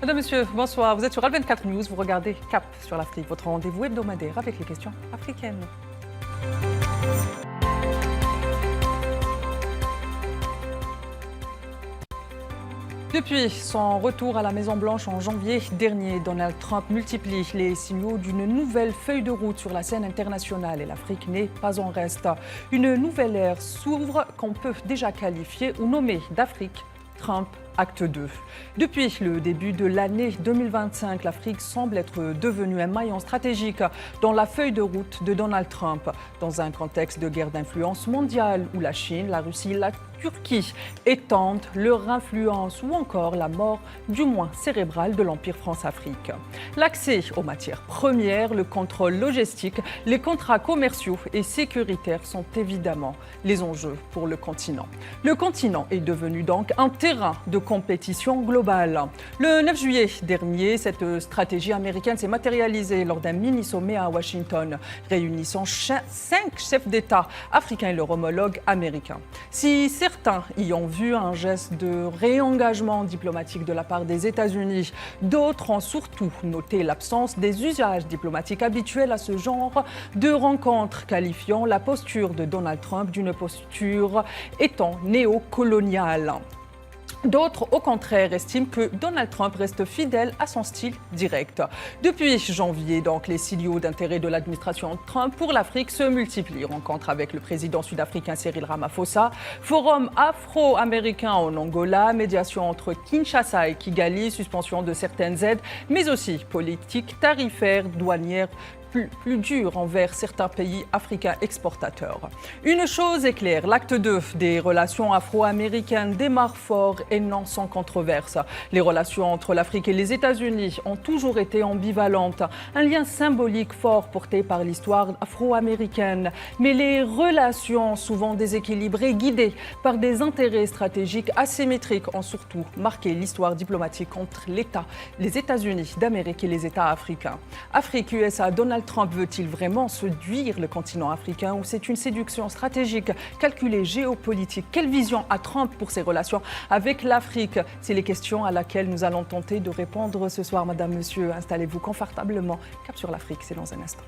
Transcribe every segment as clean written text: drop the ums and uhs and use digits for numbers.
Madame, Monsieur, bonsoir. Vous êtes sur Al24 News, vous regardez Cap sur l'Afrique, votre rendez-vous hebdomadaire avec les questions africaines. Depuis son retour à la Maison-Blanche en janvier dernier, Donald Trump multiplie les signaux d'une nouvelle feuille de route sur la scène internationale et l'Afrique n'est pas en reste. Une nouvelle ère s'ouvre qu'on peut déjà qualifier ou nommer d'Afrique Trump Acte 2. Depuis le début de l'année 2025, l'Afrique semble être devenue un maillon stratégique dans la feuille de route de Donald Trump. Dans un contexte de guerre d'influence mondiale où la Chine, la Russie, la Turquie étendent leur influence ou encore la mort du moins cérébrale de l'Empire France-Afrique. L'accès aux matières premières, le contrôle logistique, les contrats commerciaux et sécuritaires sont évidemment les enjeux pour le continent. Le continent est devenu donc un terrain de compétition globale. Le 9 juillet dernier, cette stratégie américaine s'est matérialisée lors d'un mini-sommet à Washington, réunissant 5 chefs d'État africains et leur homologue américain. Si certains y ont vu un geste de réengagement diplomatique de la part des États-Unis, d'autres ont surtout noté l'absence des usages diplomatiques habituels à ce genre de rencontres, qualifiant la posture de Donald Trump d'une posture étant néocoloniale. D'autres, au contraire, estiment que Donald Trump reste fidèle à son style direct. Depuis janvier, donc, les signaux d'intérêt de l'administration Trump pour l'Afrique se multiplient. Rencontre avec le président sud-africain Cyril Ramaphosa, forum afro-américain en Angola, médiation entre Kinshasa et Kigali, suspension de certaines aides, mais aussi politique tarifaire, douanière, plus dur envers certains pays africains exportateurs. Une chose est claire, l'acte 2 des relations afro-américaines démarre fort et non sans controverse. Les relations entre l'Afrique et les États-Unis ont toujours été ambivalentes, un lien symbolique fort porté par l'histoire afro-américaine. Mais les relations souvent déséquilibrées, guidées par des intérêts stratégiques asymétriques, ont surtout marqué l'histoire diplomatique entre les États-Unis d'Amérique et les États africains. Afrique-USA, Donald Trump veut-il vraiment séduire le continent africain ou c'est une séduction stratégique, calculée, géopolitique? Quelle vision a Trump pour ses relations avec l'Afrique? C'est les questions à laquelle nous allons tenter de répondre ce soir. Madame, Monsieur, installez-vous confortablement. Cap sur l'Afrique, c'est dans un instant.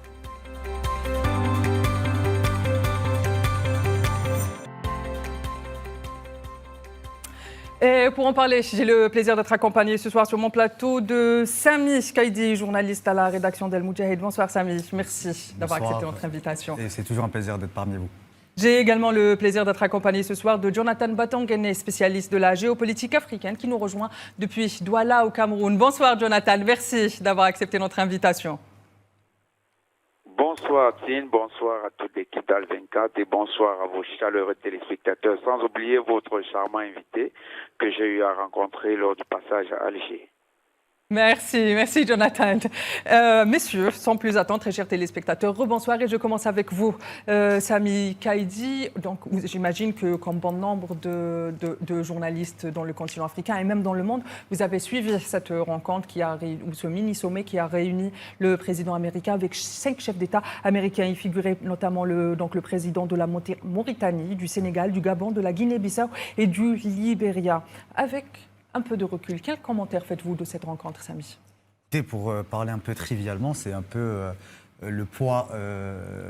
Et pour en parler, j'ai le plaisir d'être accompagné ce soir sur mon plateau de Sami Kaidi, journaliste à la rédaction d'El Moudjahid. Bonsoir Sami, merci d'avoir accepté notre invitation. Et c'est toujours un plaisir d'être parmi vous. J'ai également le plaisir d'être accompagné ce soir de Jonathan Batangene, spécialiste de la géopolitique africaine, qui nous rejoint depuis Douala au Cameroun. Bonsoir Jonathan, merci d'avoir accepté notre invitation. Bonsoir Tine, bonsoir à toute l'équipe d'Al24 et bonsoir à vos chaleureux téléspectateurs, sans oublier votre charmant invité que j'ai eu à rencontrer lors du passage à Alger. Merci Jonathan. Messieurs, sans plus attendre, très chers téléspectateurs, rebonsoir et je commence avec vous, Sami Kaidi. Donc, j'imagine que comme bon nombre de journalistes dans le continent africain et même dans le monde, vous avez suivi cette rencontre ou ce mini-sommet qui a réuni le président américain avec 5 chefs d'État américains. Il figurait notamment le président de la Mauritanie, du Sénégal, du Gabon, de la Guinée-Bissau et du Libéria. Avec un peu de recul, quel commentaire faites-vous de cette rencontre, Sami? Pour parler un peu trivialement, c'est un peu le poids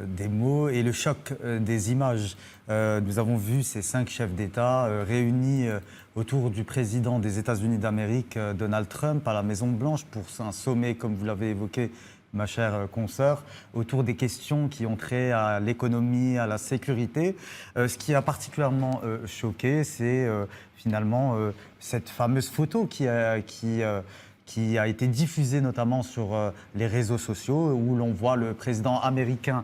des mots et le choc des images. Nous avons vu ces 5 chefs d'État réunis autour du président des États-Unis d'Amérique, Donald Trump, à la Maison-Blanche pour un sommet, comme vous l'avez évoqué, ma chère consoeur, autour des questions qui ont trait à l'économie, à la sécurité. Ce qui a particulièrement choqué, c'est finalement cette fameuse photo qui a été diffusée notamment sur les réseaux sociaux, où l'on voit le président américain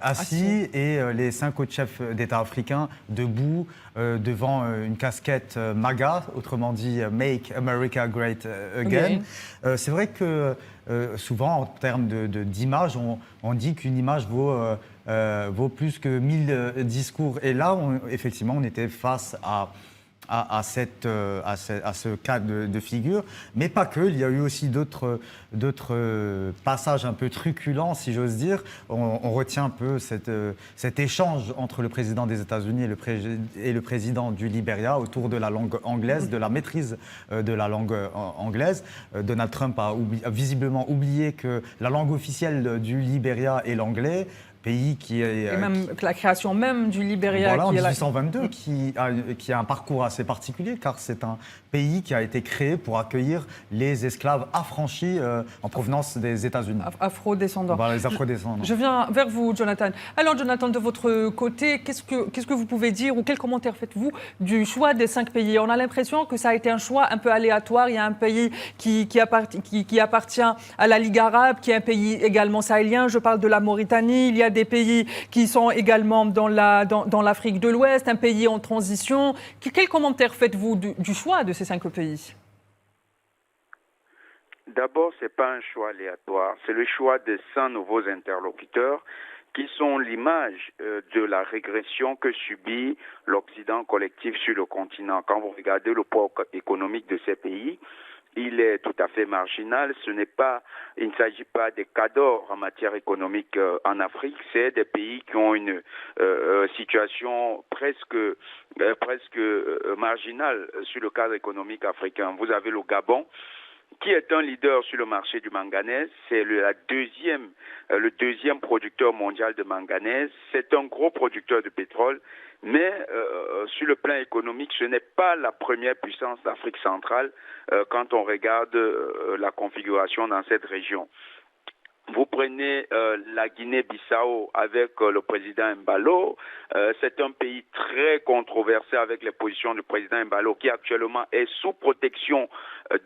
assis et les 5 autres chefs d'État africains debout devant une casquette MAGA, autrement dit Make America Great Again. C'est vrai que souvent, en termes d'image, on dit qu'une image vaut plus que 1000 discours. Et là, effectivement, on était face à à ce cas de figure, mais pas que. Il y a eu aussi d'autres passages un peu truculents, si j'ose dire. On retient un peu cet échange entre le président des États-Unis et le président du Libéria autour de la langue anglaise, de la maîtrise de la langue anglaise. Donald Trump a visiblement oublié que la langue officielle du Libéria est l'anglais. Pays qui est... Et même la création même du Libéria. Voilà, en 1822, qui a un parcours assez particulier, car c'est un pays qui a été créé pour accueillir les esclaves affranchis en provenance des États-Unis. Afro-descendants. Voilà, les afro-descendants. Je viens vers vous, Jonathan. Alors, Jonathan, de votre côté, qu'est-ce que vous pouvez dire ou quel commentaire faites-vous du choix des 5 pays? On a l'impression que ça a été un choix un peu aléatoire. Il y a un pays qui appartient à la Ligue arabe, qui est un pays également sahélien. Je parle de la Mauritanie. Il y a des pays qui sont également dans l'Afrique de l'Ouest, un pays en transition. Quel commentaire faites-vous du choix de ces 5 pays? D'abord, ce n'est pas un choix aléatoire, c'est le choix de 100 nouveaux interlocuteurs qui sont l'image de la régression que subit l'Occident collectif sur le continent. Quand vous regardez le poids économique de ces pays, il est tout à fait marginal. Il ne s'agit pas des cadors en matière économique en Afrique, c'est des pays qui ont une situation presque marginale sur le cadre économique africain. Vous avez le Gabon, qui est un leader sur le marché du manganèse. C'est le deuxième producteur mondial de manganèse. C'est un gros producteur de pétrole. Mais sur le plan économique, ce n'est pas la première puissance d'Afrique centrale quand on regarde la configuration dans cette région. Vous prenez la Guinée-Bissau avec le président Embalo. C'est un pays très controversé avec les positions du président Embalo qui actuellement est sous protection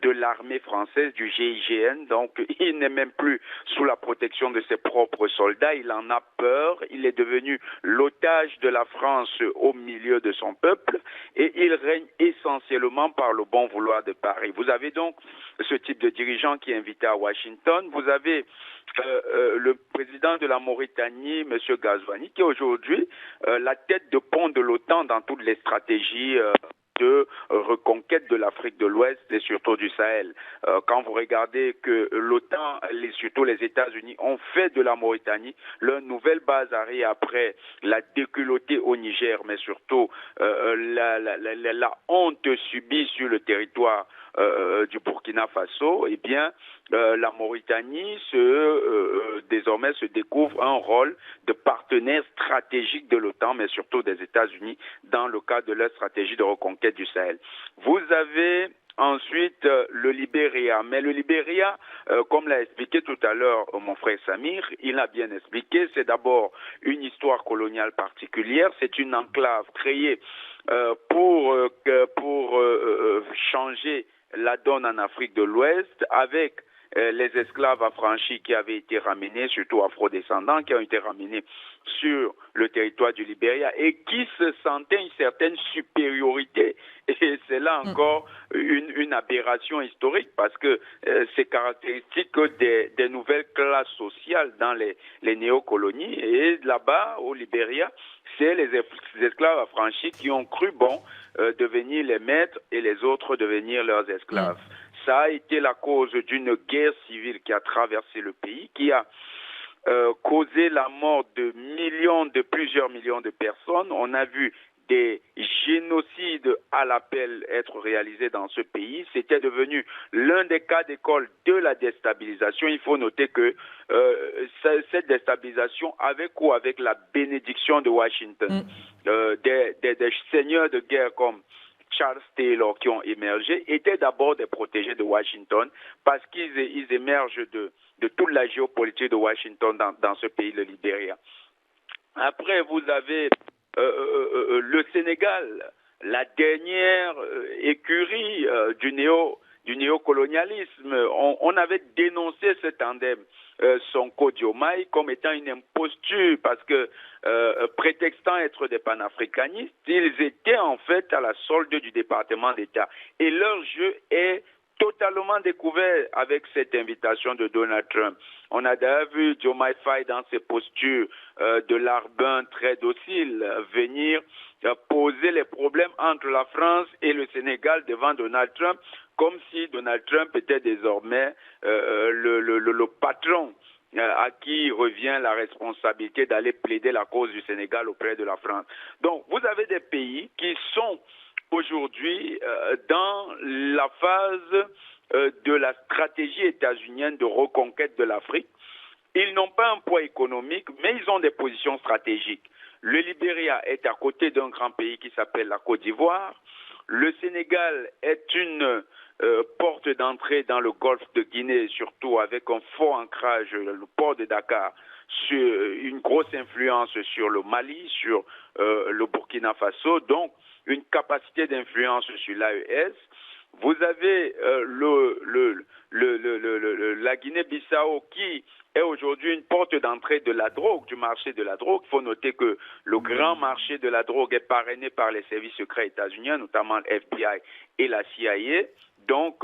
de l'armée française, du GIGN. Donc, il n'est même plus sous la protection de ses propres soldats. Il en a peur. Il est devenu l'otage de la France au milieu de son peuple et il règne essentiellement par le bon vouloir de Paris. Vous avez donc ce type de dirigeant qui est invité à Washington. Vous avez le président de la Mauritanie, M. Ghazouani, qui est aujourd'hui la tête de pont de l'OTAN dans toutes les stratégies de reconquête de l'Afrique de l'Ouest et surtout du Sahel. Quand vous regardez que l'OTAN, surtout les États-Unis, ont fait de la Mauritanie leur nouvelle base arrière après la déculottée au Niger, mais surtout la honte subie sur le territoire du Burkina Faso, eh bien, la Mauritanie désormais se découvre un rôle de partenaire stratégique de l'OTAN, mais surtout des États-Unis, dans le cadre de leur stratégie de reconquête du Sahel. Vous avez ensuite le Libéria, mais le Libéria, comme l'a expliqué tout à l'heure mon frère Samir, il l'a bien expliqué, c'est d'abord une histoire coloniale particulière, c'est une enclave créée pour changer la donne en Afrique de l'Ouest avec les esclaves affranchis qui avaient été ramenés, surtout afro-descendants, qui ont été ramenés sur le territoire du Libéria et qui se sentaient une certaine supériorité. Et c'est là encore une aberration historique parce que c'est caractéristique des nouvelles classes sociales dans les néocolonies. Et là-bas, au Libéria, c'est les esclaves affranchis qui ont cru bon devenir les maîtres et les autres devenir leurs esclaves. Ça a été la cause d'une guerre civile qui a traversé le pays, qui a causé la mort de plusieurs millions de personnes. On a vu des génocides à l'appel être réalisés dans ce pays. C'était devenu l'un des cas d'école de la déstabilisation. Il faut noter que cette déstabilisation, avec la bénédiction de Washington, des seigneurs de guerre comme Charles Taylor qui ont émergé, étaient d'abord des protégés de Washington parce qu'ils émergent de toute la géopolitique de Washington dans ce pays, le Libéria. Après, vous avez le Sénégal, la dernière écurie du néocolonialisme. On avait dénoncé ce tandem Sonko Diomaye comme étant une imposture parce que prétextant être des panafricanistes, ils étaient en fait à la solde du département d'État et leur jeu est totalement également découvert avec cette invitation de Donald Trump. On a d'ailleurs vu Joe Maifai dans ses postures de larbin très docile venir poser les problèmes entre la France et le Sénégal devant Donald Trump, comme si Donald Trump était désormais le patron à qui revient la responsabilité d'aller plaider la cause du Sénégal auprès de la France. Donc, vous avez des pays qui sont aujourd'hui dans la phase de la stratégie états-unienne de reconquête de l'Afrique. Ils n'ont pas un poids économique, mais ils ont des positions stratégiques. Le Libéria est à côté d'un grand pays qui s'appelle la Côte d'Ivoire. Le Sénégal est une porte d'entrée dans le golfe de Guinée, surtout avec un fort ancrage, le port de Dakar, sur une grosse influence sur le Mali, sur le Burkina Faso, donc une capacité d'influence sur l'AES. Vous avez la Guinée-Bissau qui est aujourd'hui une porte d'entrée de la drogue, du marché de la drogue. Il faut noter que le grand marché de la drogue est parrainé par les services secrets états-uniens, notamment le FBI et la CIA. Donc,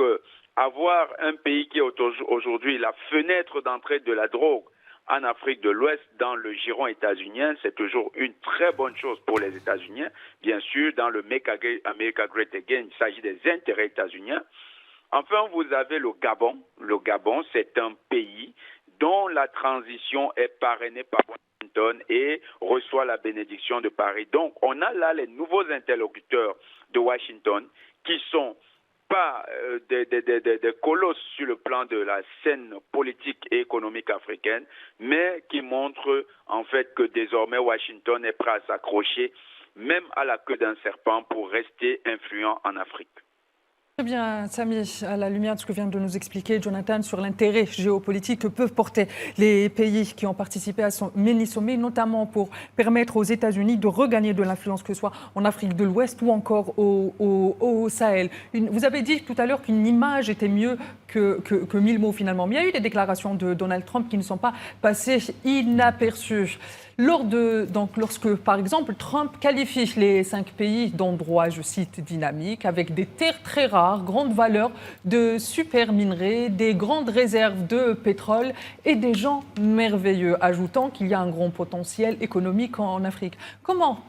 avoir un pays qui est aujourd'hui la fenêtre d'entrée de la drogue en Afrique de l'Ouest, dans le giron états-unien, c'est toujours une très bonne chose pour les États-Unis. Bien sûr, dans le Make America Great Again, il s'agit des intérêts états-uniens. Enfin, vous avez le Gabon. Le Gabon, c'est un pays dont la transition est parrainée par Washington et reçoit la bénédiction de Paris. Donc, on a là les nouveaux interlocuteurs de Washington qui sont pas des colosses sur le plan de la scène politique et économique africaine, mais qui montrent en fait que désormais Washington est prêt à s'accrocher même à la queue d'un serpent pour rester influent en Afrique. Très bien, Samy, à la lumière de ce que vient de nous expliquer Jonathan sur l'intérêt géopolitique que peuvent porter les pays qui ont participé à son mini-sommet, notamment pour permettre aux États-Unis de regagner de l'influence, que ce soit en Afrique de l'Ouest ou encore au Sahel. Vous avez dit tout à l'heure qu'une image était mieux que 1000 mots finalement. Mais il y a eu des déclarations de Donald Trump qui ne sont pas passées inaperçues. Lorsque, par exemple, Trump qualifie les 5 pays d'endroits, je cite, dynamiques, avec des terres très rares, grande valeur, de super minerais, des grandes réserves de pétrole et des gens merveilleux, ajoutant qu'il y a un grand potentiel économique en Afrique. Comment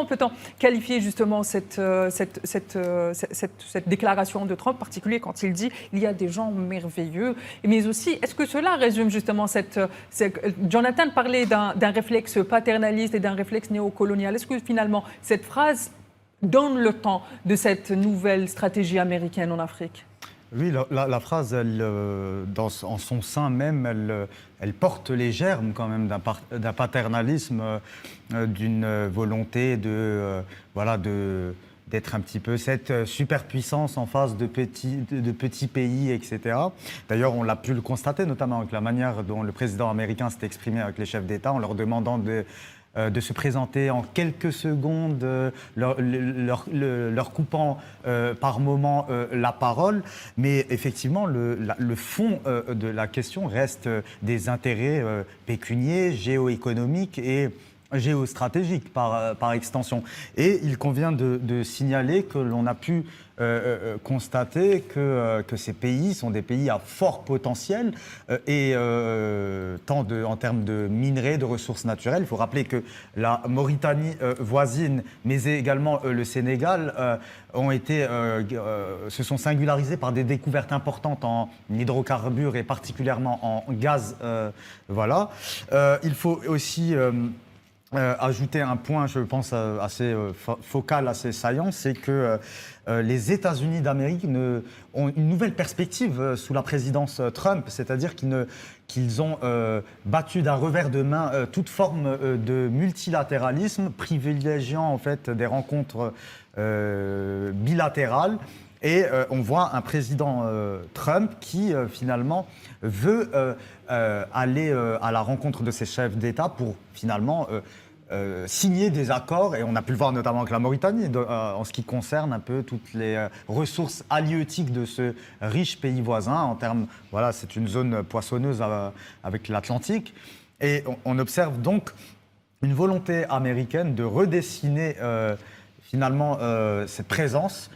peut-on qualifier justement cette déclaration de Trump, en particulier quand il dit qu'il y a des gens merveilleux, mais aussi, est-ce que cela résume justement Jonathan parlait d'un réflexe paternaliste et d'un réflexe néocolonial. Est-ce que finalement cette phrase donne le temps de cette nouvelle stratégie américaine en Afrique ? Oui, la phrase, en son sein même, elle porte les germes quand même d'un paternalisme, d'une volonté d'être un petit peu cette superpuissance en face de petits pays, etc. D'ailleurs, on l'a pu le constater, notamment avec la manière dont le président américain s'est exprimé avec les chefs d'État, en leur demandant de se présenter en quelques secondes, leur coupant par moment la parole. Mais effectivement, le fond de la question reste des intérêts pécuniaires, géoéconomiques et géostratégiques par extension. Et il convient de signaler que l'on a pu constater que ces pays sont des pays à fort potentiel tant en termes de minerais, de ressources naturelles. Il faut rappeler que la Mauritanie voisine, mais également le Sénégal, se sont singularisés par des découvertes importantes en hydrocarbures et particulièrement en gaz. Il faut aussi ajouter un point, je pense, assez focal, assez saillant, c'est que les États-Unis d'Amérique ont une nouvelle perspective sous la présidence Trump, c'est-à-dire qu'ils ont battu d'un revers de main toute forme de multilatéralisme, privilégiant en fait des rencontres bilatérales. Et on voit un président Trump qui finalement veut aller à la rencontre de ses chefs d'État pour finalement signer des accords, et on a pu le voir notamment avec la Mauritanie, en ce qui concerne un peu toutes les ressources halieutiques de ce riche pays voisin. En termes, c'est une zone poissonneuse avec l'Atlantique. Et on observe donc une volonté américaine de redessiner finalement cette présence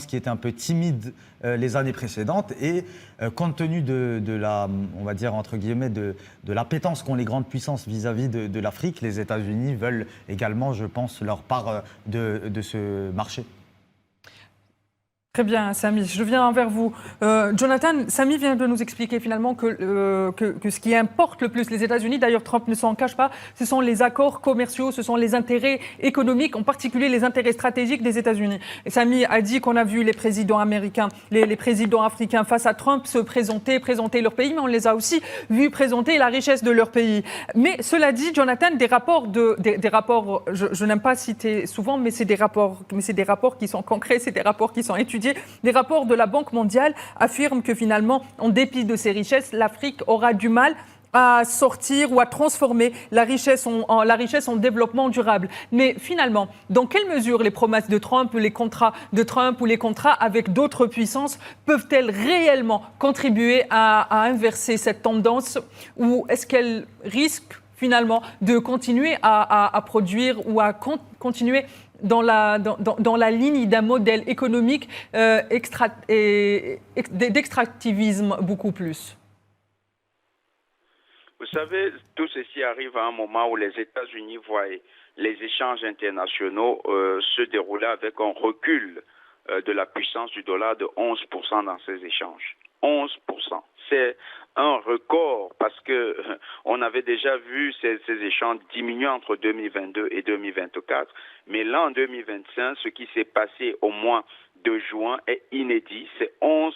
qui était un peu timide les années précédentes et compte tenu de la, on va dire entre guillemets, de l'appétence qu'ont les grandes puissances vis-à-vis de l'Afrique, les États-Unis veulent également, je pense, leur part de ce marché. Très bien, Samy. Je viens vers vous. Jonathan, Samy vient de nous expliquer finalement que ce qui importe le plus les États-Unis, d'ailleurs Trump ne s'en cache pas, ce sont les accords commerciaux, ce sont les intérêts économiques, en particulier les intérêts stratégiques des États-Unis. Et Samy a dit qu'on a vu les présidents américains, les présidents africains face à Trump se présenter leur pays, mais on les a aussi vus présenter la richesse de leur pays. Mais cela dit, Jonathan, des rapports, je n'aime pas citer souvent, mais c'est des rapports qui sont concrets, c'est des rapports qui sont étudiés. Des rapports de la Banque mondiale affirment que finalement, en dépit de ses richesses, l'Afrique aura du mal à sortir ou à transformer la richesse en développement durable. Mais finalement, dans quelle mesure les promesses de Trump, les contrats de Trump ou les contrats avec d'autres puissances peuvent-elles réellement contribuer à inverser cette tendance, ou est-ce qu'elles risquent finalement de continuer à produire ou à continuer dans la ligne d'un modèle économique d'extractivisme beaucoup plus? Vous savez, tout ceci arrive à un moment où les États-Unis voient les échanges internationaux se dérouler avec un recul de la puissance du dollar de 11% dans ces échanges. 11%. C'est un record parce que on avait déjà vu ces échanges diminuer entre 2022 et 2024. Mais là, en 2025, ce qui s'est passé au mois de juin est inédit. C'est 11%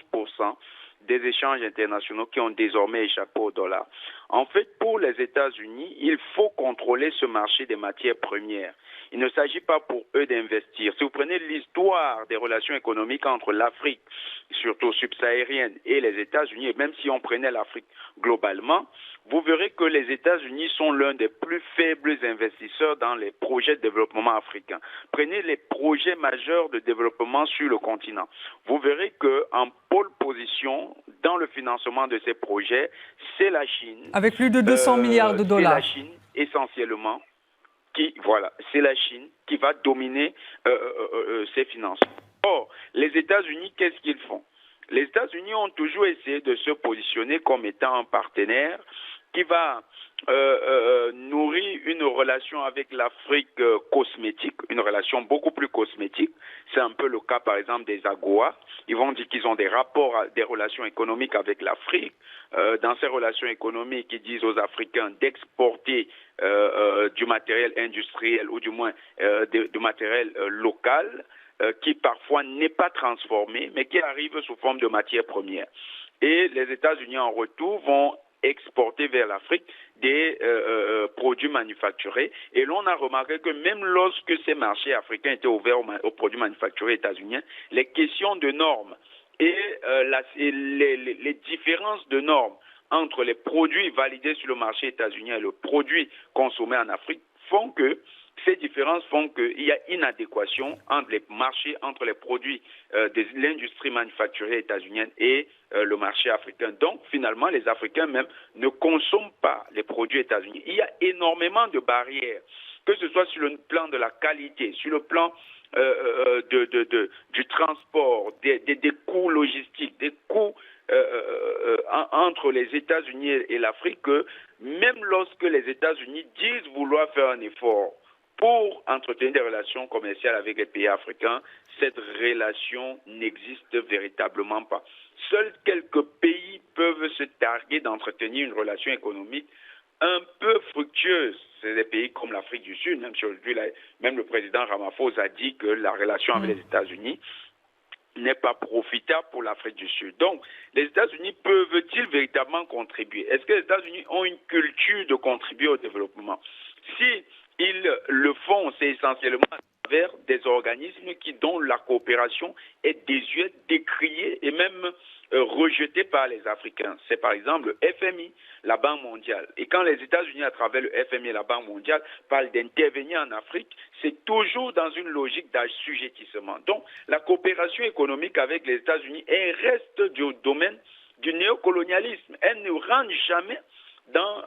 des échanges internationaux qui ont désormais échappé au dollar. En fait, pour les États-Unis, il faut contrôler ce marché des matières premières. Il ne s'agit pas pour eux d'investir. Si vous prenez l'histoire des relations économiques entre l'Afrique, surtout subsaharienne, et les États-Unis, et même si on prenait l'Afrique globalement, vous verrez que les États-Unis sont l'un des plus faibles investisseurs dans les projets de développement africains. Prenez les projets majeurs de développement sur le continent. Vous verrez qu'en pôle position dans le financement de ces projets, c'est la Chine. Avec plus de 200 milliards de dollars. C'est la Chine essentiellement. C'est la Chine qui va dominer ces financements. Or, les États-Unis, qu'est-ce qu'ils font? Les États-Unis ont toujours essayé de se positionner comme étant un partenaire qui va nourrir une relation avec l'Afrique cosmétique, une relation beaucoup plus cosmétique. C'est un peu le cas, par exemple, des AGOA. Ils vont dire qu'ils ont des rapports, des relations économiques avec l'Afrique. Dans ces relations économiques, ils disent aux Africains d'exporter du matériel industriel ou du moins du matériel local qui parfois n'est pas transformé, mais qui arrive sous forme de matières premières. Et les États-Unis, en retour, vont exporter vers l'Afrique des produits manufacturés. Et l'on a remarqué que même lorsque ces marchés africains étaient ouverts aux produits manufacturés états-uniens, les questions de normes et les différences de normes entre les produits validés sur le marché états-unien et le produit consommé en Afrique font que ces différences font qu'il y a inadéquation entre les marchés, entre les produits de l'industrie manufacturée états-unienne et le marché africain. Donc, finalement, les Africains même ne consomment pas les produits états-uniens. Il y a énormément de barrières, que ce soit sur le plan de la qualité, sur le plan du transport, des coûts logistiques, des coûts entre les États-Unis et l'Afrique, que même lorsque les États-Unis disent vouloir faire un effort pour entretenir des relations commerciales avec les pays africains, cette relation n'existe véritablement pas. Seuls quelques pays peuvent se targuer d'entretenir une relation économique un peu fructueuse. C'est des pays comme l'Afrique du Sud, même si aujourd'hui, même le président Ramaphosa a dit que la relation avec les États-Unis n'est pas profitable pour l'Afrique du Sud. Donc, les États-Unis peuvent-ils véritablement contribuer? Est-ce que les États-Unis ont une culture de contribuer au développement? Si ils le font, c'est essentiellement à travers des organismes dont la coopération est désuète, décriée et même rejetée par les Africains. C'est par exemple le FMI, la Banque mondiale. Et quand les États-Unis, à travers le FMI et la Banque mondiale, parlent d'intervenir en Afrique, c'est toujours dans une logique d'assujettissement. Donc, la coopération économique avec les États-Unis reste du domaine du néocolonialisme. Elle ne rentre jamais dans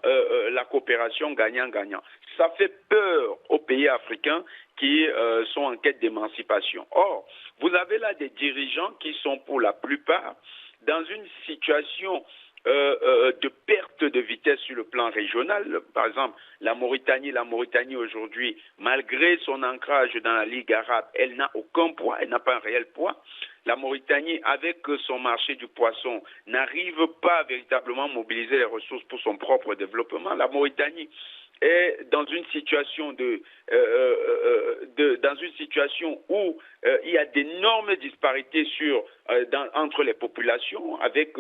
la coopération gagnant-gagnant. Ça fait peur aux pays africains qui sont en quête d'émancipation. Or, vous avez là des dirigeants qui sont pour la plupart dans une situation de perte de vitesse sur le plan régional. Par exemple, la Mauritanie aujourd'hui, malgré son ancrage dans la Ligue arabe, elle n'a aucun poids, elle n'a pas un réel poids. La Mauritanie, avec son marché du poisson, n'arrive pas à véritablement mobiliser les ressources pour son propre développement. La Mauritanie est dans une situation où il y a d'énormes disparités entre les populations, avec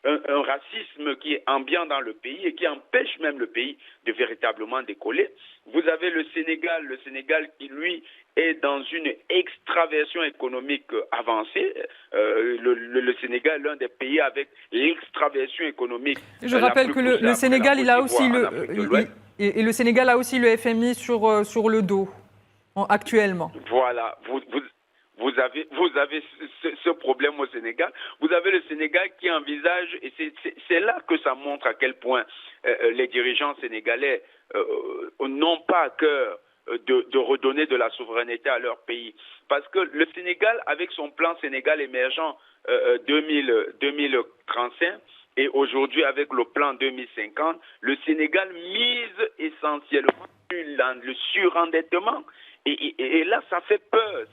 un racisme qui est ambiant dans le pays et qui empêche même le pays de véritablement décoller. Vous avez le Sénégal qui, lui, est dans une extraversion économique avancée. Le Sénégal est l'un des pays avec l'extraversion économique. Je rappelle que le Sénégal, il a aussi le Sénégal a aussi le FMI sur le dos actuellement. Voilà, vous avez ce problème au Sénégal. Vous avez le Sénégal qui envisage, et c'est là que ça montre à quel point les dirigeants sénégalais n'ont pas à cœur de redonner de la souveraineté à leur pays. Parce que le Sénégal, avec son plan Sénégal émergent 2035, et aujourd'hui avec le plan 2050, le Sénégal mise essentiellement sur le surendettement. Et là, ça fait peur,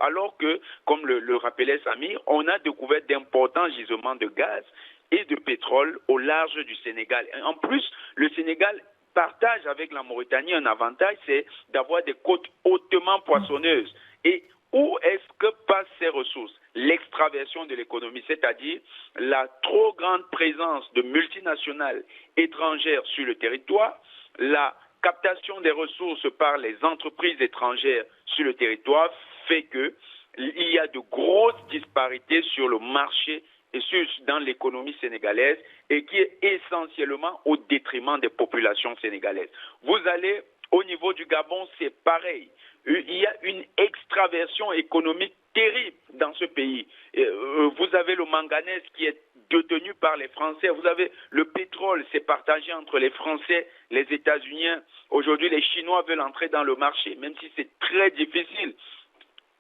alors que, comme le rappelait Samir, on a découvert d'importants gisements de gaz et de pétrole au large du Sénégal. Et en plus, le Sénégal partage avec la Mauritanie un avantage, c'est d'avoir des côtes hautement poissonneuses. Et où est-ce que passent ces ressources? L'extraversion de l'économie, c'est-à-dire la trop grande présence de multinationales étrangères sur le territoire, la captation des ressources par les entreprises étrangères sur le territoire fait que il y a de grosses disparités sur le marché et dans l'économie sénégalaise et qui est essentiellement au détriment des populations sénégalaises. Vous allez au niveau du Gabon, c'est pareil. Il y a une extraversion économique terrible dans ce pays. Vous avez le manganèse qui est détenu par les Français. Vous avez le pétrole, c'est partagé entre les Français, les États-Unis. Aujourd'hui, les Chinois veulent entrer dans le marché, même si c'est très difficile.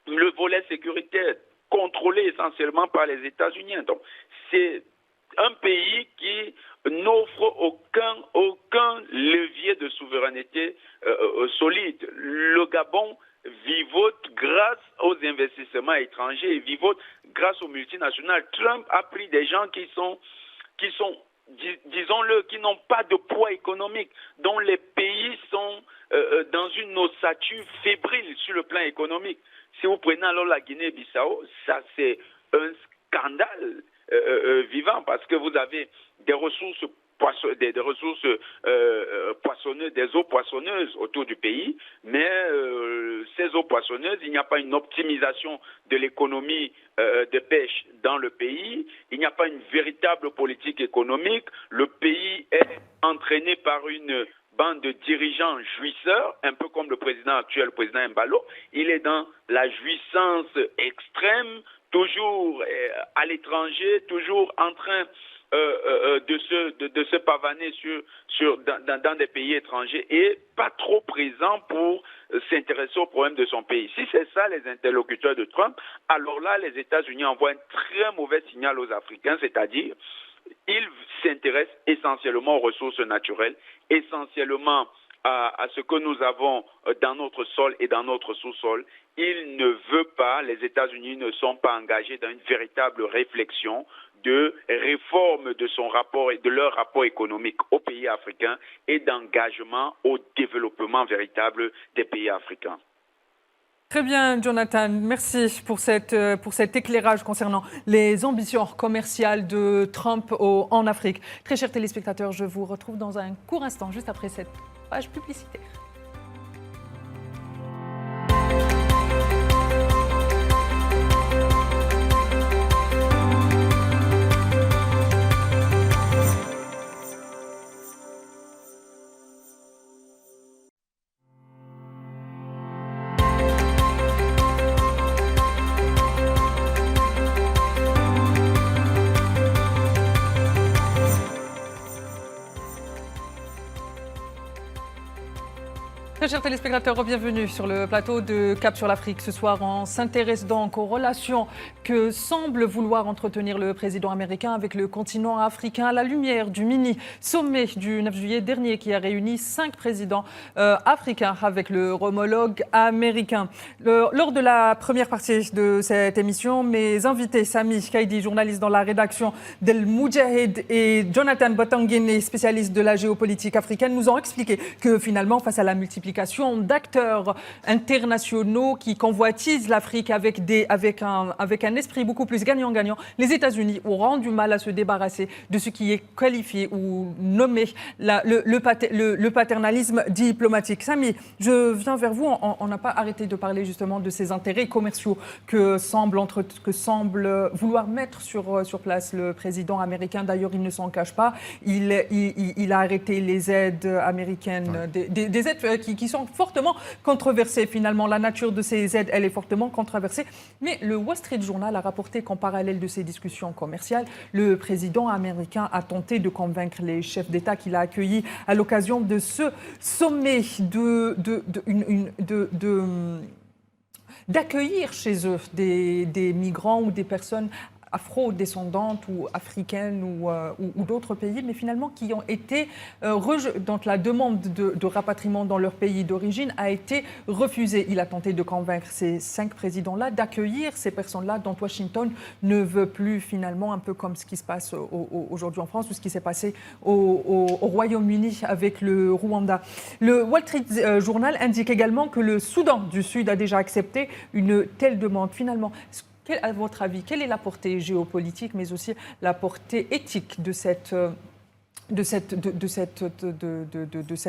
Le volet sécuritaire, contrôlé essentiellement par les États-Unis. Donc, c'est un pays qui n'offre aucun levier de souveraineté solide. Le Gabon vivote grâce aux investissements étrangers et vivote grâce aux multinationales. Trump a pris des gens qui sont disons-le, qui n'ont pas de poids économique, dont les pays sont dans une ossature fébrile sur le plan économique. Si vous prenez alors la Guinée-Bissau, ça c'est un scandale vivant parce que vous avez des ressources poissonneuses, des eaux poissonneuses autour du pays, mais ces eaux poissonneuses, il n'y a pas une optimisation de l'économie de pêche dans le pays, il n'y a pas une véritable politique économique, le pays est entraîné par une bande de dirigeants jouisseurs, un peu comme le président actuel, le président Embalo. Il est dans la jouissance extrême, toujours à l'étranger, toujours en train de se pavaner dans des pays étrangers et pas trop présent pour s'intéresser aux problèmes de son pays. Si c'est ça les interlocuteurs de Trump, alors là, les États-Unis envoient un très mauvais signal aux Africains, c'est-à-dire ils s'intéressent essentiellement aux ressources naturelles, essentiellement à ce que nous avons dans notre sol et dans notre sous-sol. Il ne veut pas, les États-Unis ne sont pas engagés dans une véritable réflexion de réforme de son rapport et de leur rapport économique aux pays africains et d'engagement au développement véritable des pays africains. Très bien, Jonathan. Merci pour cet éclairage concernant les ambitions commerciales de Trump en Afrique. Très chers téléspectateurs, je vous retrouve dans un court instant, juste après cette page publicitaire. chers téléspectateurs, bienvenue sur le plateau de Cap sur l'Afrique. Ce soir, on s'intéresse donc aux relations que semble vouloir entretenir le président américain avec le continent africain à la lumière du mini-sommet du 9 juillet dernier qui a réuni 5 présidents africains avec leur homologue américain. Lors de la première partie de cette émission, mes invités, Sami Kaidi, journaliste dans la rédaction d'El Moudjahid, et Jonathan Botangene, spécialiste de la géopolitique africaine, nous ont expliqué que finalement, face à la multiplication d'acteurs internationaux qui convoitisent l'Afrique avec un esprit beaucoup plus gagnant-gagnant, les États-Unis auront du mal à se débarrasser de ce qui est qualifié ou nommé le paternalisme diplomatique. Sami, je viens vers vous. On n'a pas arrêté de parler justement de ces intérêts commerciaux que semble vouloir mettre sur place le président américain. D'ailleurs, il ne s'en cache pas. Il a arrêté les aides américaines, des aides qui sont fortement controversées. Finalement, la nature de ces aides, elle est fortement controversée. Mais le Wall Street Journal a rapporté qu'en parallèle de ces discussions commerciales, le président américain a tenté de convaincre les chefs d'État qu'il a accueillis à l'occasion de ce sommet d'accueillir chez eux des migrants ou des personnes afro-descendantes ou africaines ou d'autres pays, mais finalement qui ont été donc la demande de rapatriement dans leur pays d'origine a été refusée. Il a tenté de convaincre ces 5 présidents-là d'accueillir ces personnes-là dont Washington ne veut plus finalement, un peu comme ce qui se passe aujourd'hui en France ou ce qui s'est passé au Royaume-Uni avec le Rwanda. Le Wall Street Journal indique également que le Soudan du Sud a déjà accepté une telle demande. Finalement, à votre avis, quelle est la portée géopolitique, mais aussi la portée éthique de cette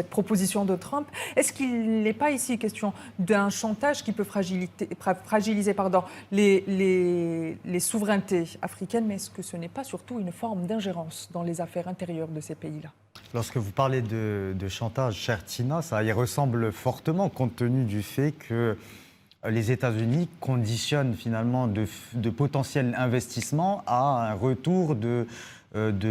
proposition de Trump? Est-ce qu'il n'est pas ici question d'un chantage qui peut fragiliser les souverainetés africaines, mais est-ce que ce n'est pas surtout une forme d'ingérence dans les affaires intérieures de ces pays-là? Lorsque vous parlez de chantage, chère Tina, ça y ressemble fortement compte tenu du fait que les États-Unis conditionnent finalement de potentiels investissements à un retour de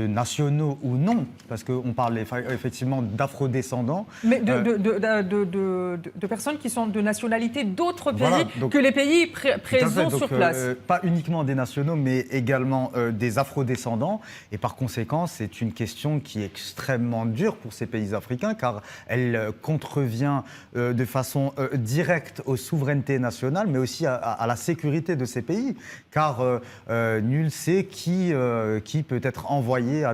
nationaux ou non, parce qu'on parle effectivement d'afro-descendants. Mais de personnes qui sont de nationalité d'autres pays que les pays présents sur place. Pas uniquement des nationaux, mais également des afro-descendants. Et par conséquent, c'est une question qui est extrêmement dure pour ces pays africains, car elle contrevient de façon directe aux souverainetés nationales, mais aussi à la sécurité de ces pays, car nul sait qui peut être envoyé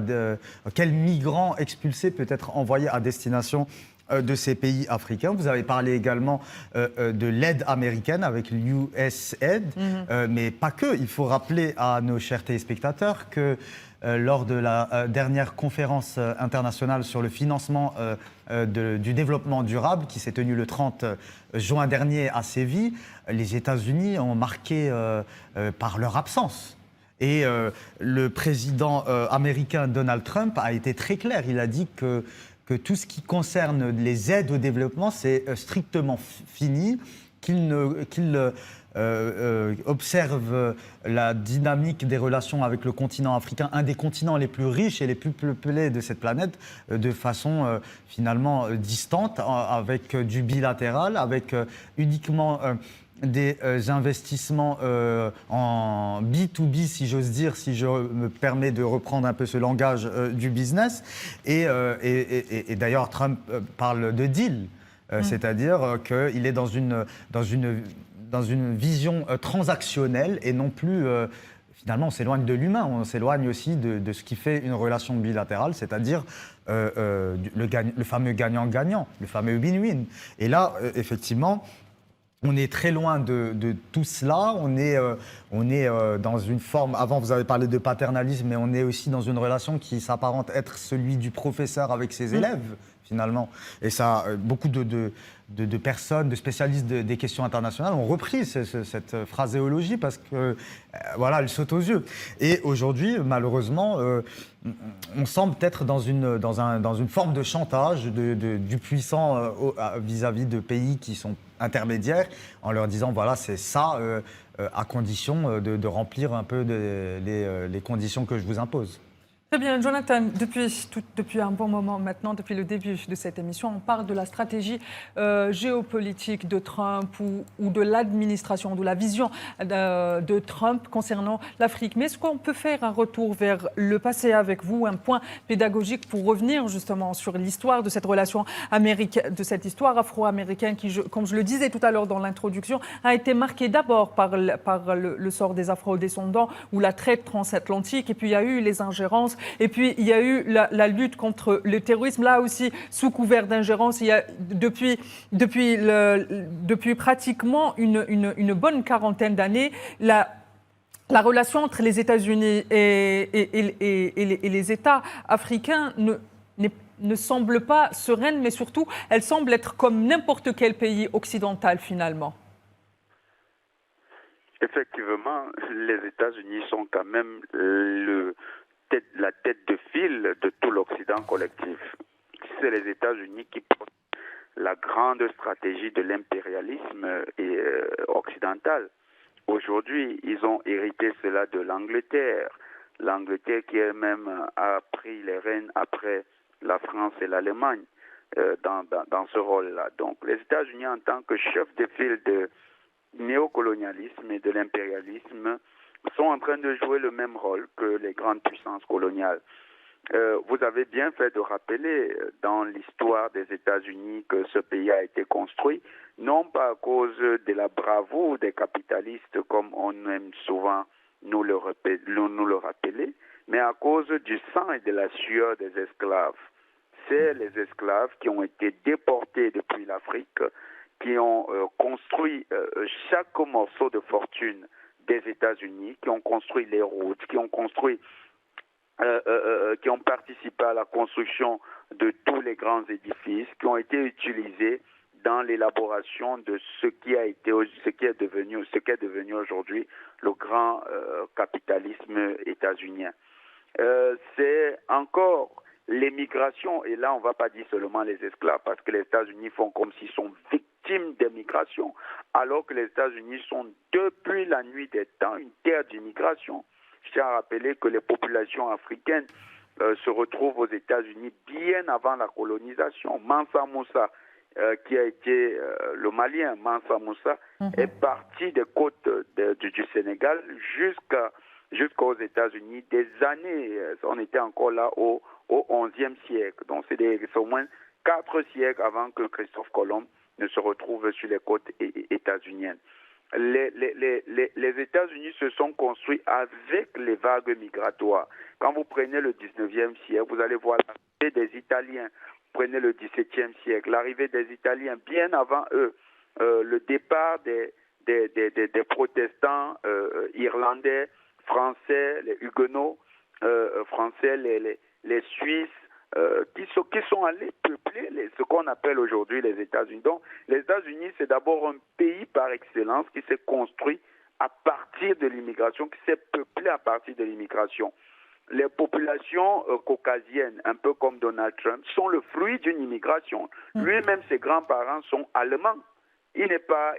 quel migrant expulsé peut être envoyé à destination de ces pays africains. Vous avez parlé également de l'aide américaine avec l'USAID, mais pas que. Il faut rappeler à nos chers téléspectateurs que lors de la dernière conférence internationale sur le financement du développement durable qui s'est tenue le 30 juin dernier à Séville, les États-Unis ont marqué par leur absence. Et le président américain Donald Trump a été très clair. Il a dit que tout ce qui concerne les aides au développement, c'est strictement fini, qu'il observe la dynamique des relations avec le continent africain, un des continents les plus riches et les plus peuplés de cette planète, de façon finalement distante, avec du bilatéral, avec uniquement des investissements en B2B, si j'ose dire, si je me permets de reprendre un peu ce langage du business. Et d'ailleurs, Trump parle de deal, c'est-à-dire qu'il est dans une vision transactionnelle et non plus... Finalement, on s'éloigne de l'humain, on s'éloigne aussi de ce qui fait une relation bilatérale, c'est-à-dire le fameux gagnant-gagnant, le fameux win-win. Et là, effectivement... On est très loin de tout cela, on est dans une forme, avant vous avez parlé de paternalisme, mais on est aussi dans une relation qui s'apparente être celui du professeur avec ses élèves, finalement. Et ça, beaucoup de personnes, de spécialistes des questions internationales ont repris cette phraséologie parce que, voilà, elle saute aux yeux. Et aujourd'hui, malheureusement, on semble être dans une forme de chantage du puissant vis-à-vis de pays qui sont intermédiaires, en leur disant, voilà, c'est ça, à condition de remplir un peu les conditions que je vous impose. Très bien, Jonathan, depuis un bon moment maintenant, depuis le début de cette émission, on parle de la stratégie géopolitique de Trump ou de l'administration, de la vision de Trump concernant l'Afrique. Mais est-ce qu'on peut faire un retour vers le passé avec vous, un point pédagogique pour revenir justement sur l'histoire de cette relation américaine, de cette histoire afro-américaine qui, comme je le disais tout à l'heure dans l'introduction, a été marquée d'abord par le sort des afro-descendants ou la traite transatlantique, et puis il y a eu les ingérences. Et puis, il y a eu la lutte contre le terrorisme, là aussi, sous couvert d'ingérence. Il y a, depuis pratiquement une bonne quarantaine d'années, la relation entre les États-Unis et les États africains ne semble pas sereine, mais surtout, elle semble être comme n'importe quel pays occidental, finalement. Effectivement, les États-Unis sont quand même la tête de file de tout l'Occident collectif. C'est les États-Unis qui portent la grande stratégie de l'impérialisme occidental. Aujourd'hui, ils ont hérité cela de l'Angleterre. L'Angleterre qui elle-même a pris les rênes après la France et l'Allemagne dans ce rôle-là. Donc les États-Unis en tant que chef de file de néocolonialisme et de l'impérialisme sont en train de jouer le même rôle que les grandes puissances coloniales. Vous avez bien fait de rappeler dans l'histoire des États-Unis que ce pays a été construit, non pas à cause de la bravoure des capitalistes, comme on aime souvent nous le rappeler, mais à cause du sang et de la sueur des esclaves. C'est les esclaves qui ont été déportés depuis l'Afrique, qui ont construit chaque morceau de fortune des États-Unis, qui ont construit les routes, qui ont participé à la construction de tous les grands édifices, qui ont été utilisés dans l'élaboration de ce qui est devenu aujourd'hui le grand capitalisme états-unien. C'est encore l'émigration, et là on ne va pas dire seulement les esclaves, parce que les États-Unis font comme s'ils sont victimes des migrations, alors que les États-Unis sont depuis la nuit des temps une terre d'immigration. Je tiens à rappeler que les populations africaines se retrouvent aux États-Unis bien avant la colonisation. Mansa Moussa, qui a été le Malien, Mansa Moussa, est parti des côtes du Sénégal jusqu'aux États-Unis des années. On était encore là au XIe siècle. Donc c'est au moins 4 siècles avant que Christophe Colomb ne se retrouve sur les côtes états-uniennes. Les États-Unis se sont construits avec les vagues migratoires. Quand vous prenez le 19e siècle, vous allez voir l'arrivée des Italiens. Prenez le 17e siècle, l'arrivée des Italiens, bien avant eux, le départ des protestants irlandais, français, les huguenots français, les Suisses, qui sont allés peupler ce qu'on appelle aujourd'hui les États-Unis. Donc, les États-Unis, c'est d'abord un pays par excellence qui s'est construit à partir de l'immigration, qui s'est peuplé à partir de l'immigration. Les populations caucasiennes, un peu comme Donald Trump, sont le fruit d'une immigration. Lui-même, ses grands-parents sont allemands. Il n'est pas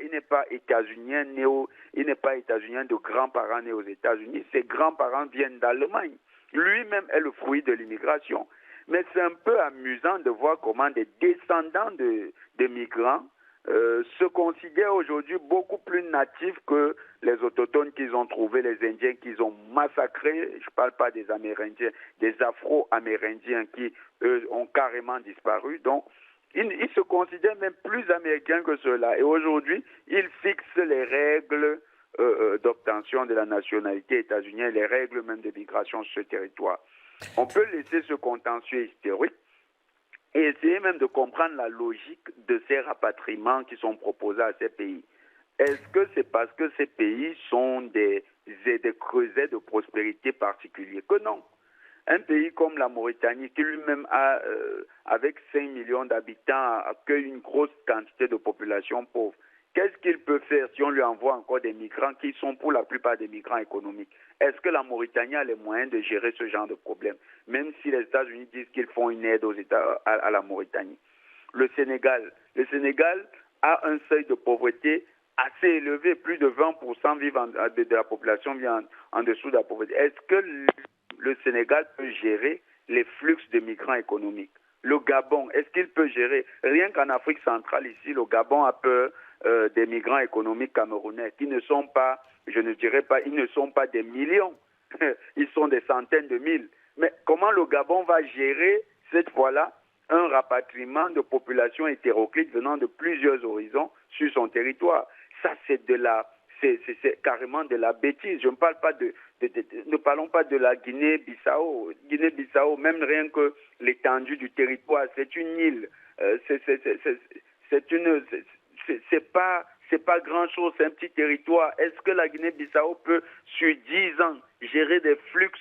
états-unien de grands-parents nés aux États-Unis. Ses grands-parents viennent d'Allemagne. Lui-même est le fruit de l'immigration. Mais c'est un peu amusant de voir comment des descendants de migrants se considèrent aujourd'hui beaucoup plus natifs que les autochtones qu'ils ont trouvés, les Indiens qu'ils ont massacrés. Je ne parle pas des Amérindiens, des Afro-Amérindiens qui, eux, ont carrément disparu. Donc, ils se considèrent même plus américains que ceux-là. Et aujourd'hui, ils fixent les règles d'obtention de la nationalité états-unienne, les règles même de migration sur ce territoire. On peut laisser ce contentieux historique et essayer même de comprendre la logique de ces rapatriements qui sont proposés à ces pays. Est-ce que c'est parce que ces pays sont des creusets de prospérité particuliers? Que non. Un pays comme la Mauritanie, qui lui-même a, avec 5 millions d'habitants, accueille une grosse quantité de population pauvre. Qu'est-ce qu'il peut faire si on lui envoie encore des migrants qui sont pour la plupart des migrants économiques? Est-ce que la Mauritanie a les moyens de gérer ce genre de problème, même si les États-Unis disent qu'ils font une aide à la Mauritanie? Le Sénégal a un seuil de pauvreté assez élevé, plus de 20% de la population vit en dessous de la pauvreté. Est-ce que le Sénégal peut gérer les flux de migrants économiques? Le Gabon, est-ce qu'il peut gérer? Rien qu'en Afrique centrale, ici, le Gabon a peur des migrants économiques camerounais qui ne sont pas, je ne dirais pas, ils ne sont pas des millions, ils sont des centaines de mille. Mais comment le Gabon va gérer, cette fois-là, un rapatriement de populations hétéroclites venant de plusieurs horizons sur son territoire? Ça, c'est carrément de la bêtise. Je ne parle pas ne parlons pas de la Guinée-Bissau. Guinée-Bissau, même rien que l'étendue du territoire, c'est une île. C'est pas grand-chose, c'est un petit territoire. Est-ce que la Guinée-Bissau peut, sur 10 ans, gérer des flux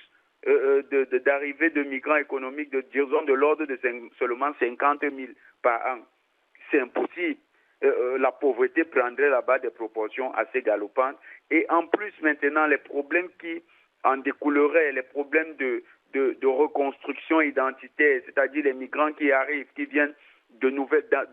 d'arrivée de migrants économiques de l'ordre de seulement 50 000 par an? C'est impossible. La pauvreté prendrait là-bas des proportions assez galopantes. Et en plus, maintenant, les problèmes qui en découleraient, les problèmes de reconstruction identitaire, c'est-à-dire les migrants qui arrivent, qui viennent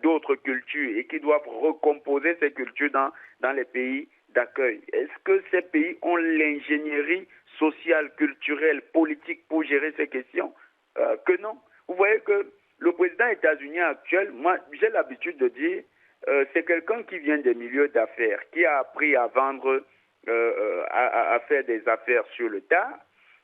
d'autres cultures et qui doivent recomposer ces cultures dans les pays d'accueil. Est-ce que ces pays ont l'ingénierie sociale, culturelle, politique pour gérer ces questions? Que non. Vous voyez que le président états-unien actuel, moi, j'ai l'habitude de dire, c'est quelqu'un qui vient des milieux d'affaires, qui a appris à vendre, à faire des affaires sur le tas,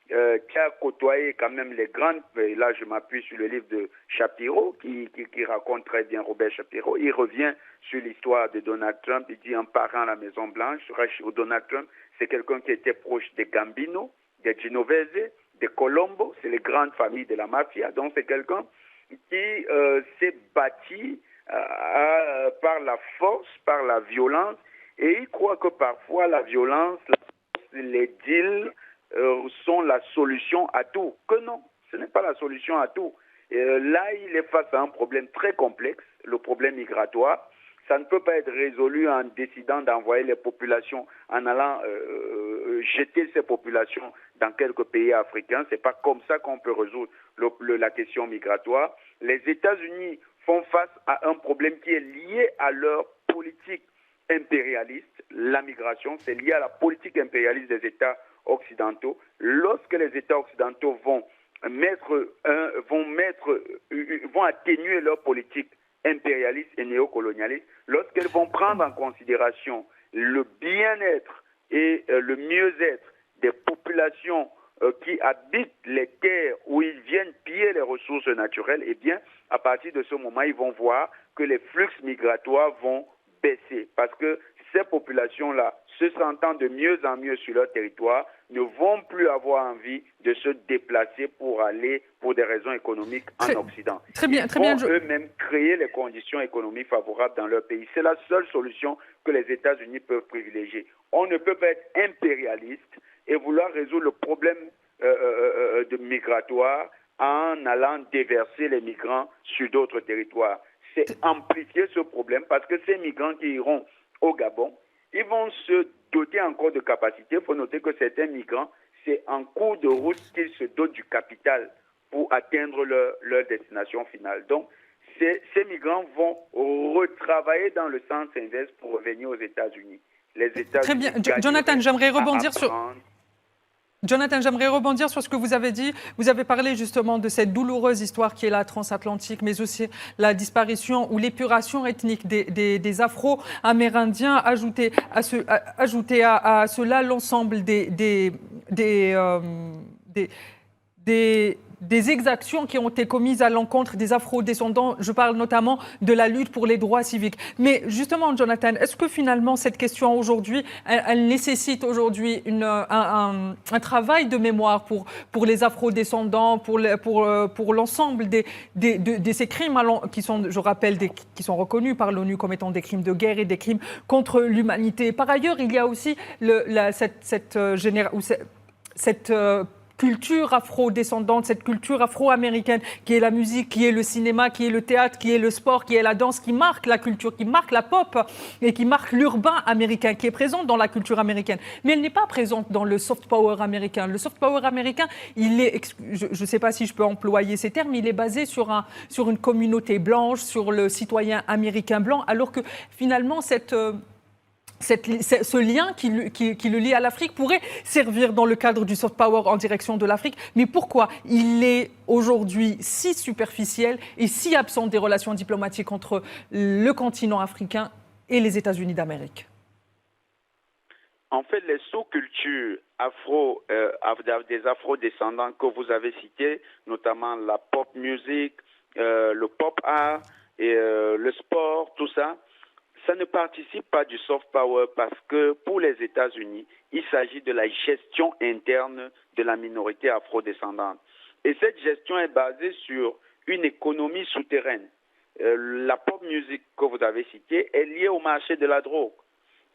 qui a côtoyé quand même les grandes, et là je m'appuie sur le livre de Shapiro, qui raconte très bien Robert Shapiro. Il revient sur l'histoire de Donald Trump, il dit en parant à la Maison-Blanche, Donald Trump, c'est quelqu'un qui était proche des Gambino, des Genovese, des Colombo, c'est les grandes familles de la mafia, donc c'est quelqu'un qui s'est bâti par la force, par la violence, et il croit que parfois la violence, les deals sont la solution à tout. Que non, ce n'est pas la solution à tout. Là, il est face à un problème très complexe, le problème migratoire. Ça ne peut pas être résolu en décidant d'envoyer les populations, en allant jeter ces populations dans quelques pays africains. Ce n'est pas comme ça qu'on peut résoudre la question migratoire. Les États-Unis font face à un problème qui est lié à leur politique impérialiste. La migration, c'est lié à la politique impérialiste des États occidentaux. Lorsque les États occidentaux vont atténuer leur politique impérialiste et néocolonialiste, lorsqu'elles vont prendre en considération le bien-être et le mieux-être des populations qui habitent les terres où ils viennent piller les ressources naturelles, eh bien, à partir de ce moment, ils vont voir que les flux migratoires vont baisser parce que ces populations-là, se sentant de mieux en mieux sur leur territoire, ne vont plus avoir envie de se déplacer pour aller, pour des raisons économiques, en Occident. Ils vont eux-mêmes créer les conditions économiques favorables dans leur pays. C'est la seule solution que les États-Unis peuvent privilégier. On ne peut pas être impérialiste et vouloir résoudre le problème migratoire en allant déverser les migrants sur d'autres territoires. C'est amplifier ce problème parce que ces migrants qui iront au Gabon, ils vont se doter encore de capacités. Il faut noter que certains migrants, c'est en cours de route qu'ils se dotent du capital pour atteindre leur destination finale. Donc, ces migrants vont retravailler dans le sens inverse pour revenir aux États-Unis. Les États-Unis. Très bien. Jonathan, j'aimerais rebondir sur... Jonathan, j'aimerais rebondir sur ce que vous avez dit. Vous avez parlé justement de cette douloureuse histoire qui est la transatlantique, mais aussi la disparition ou l'épuration ethnique des Afro-Amérindiens, ajouter à cela l'ensemble des exactions qui ont été commises à l'encontre des Afro-descendants. Je parle notamment de la lutte pour les droits civiques. Mais justement, Jonathan, est-ce que finalement cette question aujourd'hui, elle nécessite aujourd'hui un travail de mémoire pour les Afro-descendants, pour l'ensemble de ces crimes qui sont, je rappelle, qui sont reconnus par l'ONU comme étant des crimes de guerre et des crimes contre l'humanité. Par ailleurs, il y a aussi cette culture afro-descendante, cette culture afro-américaine qui est la musique, qui est le cinéma, qui est le théâtre, qui est le sport, qui est la danse, qui marque la culture, qui marque la pop et qui marque l'urbain américain, qui est présente dans la culture américaine. Mais elle n'est pas présente dans le soft power américain. Le soft power américain, je ne sais pas si je peux employer ces termes, il est basé sur une communauté blanche, sur le citoyen américain blanc, alors que finalement ce lien qui le lie à l'Afrique pourrait servir dans le cadre du soft power en direction de l'Afrique. Mais pourquoi il est aujourd'hui si superficiel et si absent des relations diplomatiques entre le continent africain et les États-Unis d'Amérique? En fait, les sous-cultures des afro-descendants que vous avez citées, notamment la pop music, le pop art et le sport, tout ça, ça ne participe pas du soft power parce que pour les États-Unis, il s'agit de la gestion interne de la minorité afro-descendante. Et cette gestion est basée sur une économie souterraine. La pop music que vous avez citée est liée au marché de la drogue.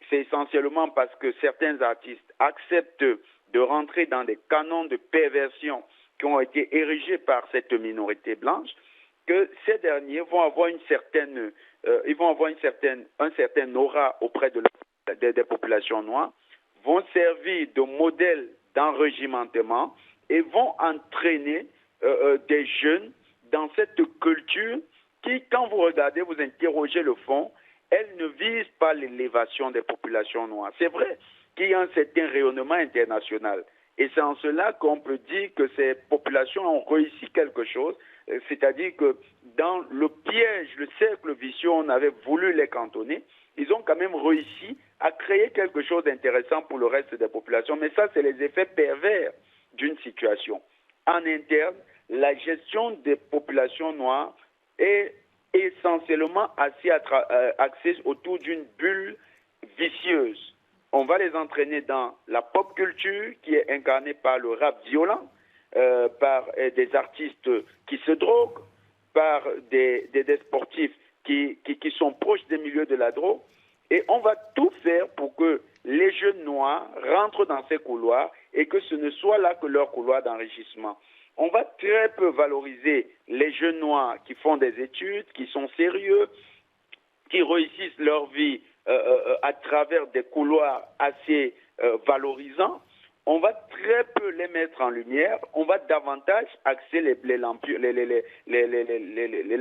C'est essentiellement parce que certains artistes acceptent de rentrer dans des canons de perversion qui ont été érigés par cette minorité blanche, que ces derniers vont avoir un certain aura auprès des populations noires, vont servir de modèle d'enregimentement et vont entraîner des jeunes dans cette culture qui, quand vous regardez, vous interrogez le fond, elle ne vise pas l'élévation des populations noires. C'est vrai qu'il y a un certain rayonnement international. Et c'est en cela qu'on peut dire que ces populations ont réussi quelque chose, c'est-à-dire que dans le piège, le cercle vicieux, on avait voulu les cantonner, ils ont quand même réussi à créer quelque chose d'intéressant pour le reste des populations. Mais ça, c'est les effets pervers d'une situation. En interne, la gestion des populations noires est essentiellement axée autour d'une bulle vicieuse. On va les entraîner dans la pop culture qui est incarnée par le rap violent, par des artistes qui se droguent, par des sportifs qui sont proches des milieux de la drogue. Et on va tout faire pour que les jeunes noirs rentrent dans ces couloirs et que ce ne soit là que leur couloir d'enrichissement. On va très peu valoriser les jeunes noirs qui font des études, qui sont sérieux, qui réussissent leur vie à travers des couloirs assez valorisants. On va très peu les mettre en lumière. On va davantage axer les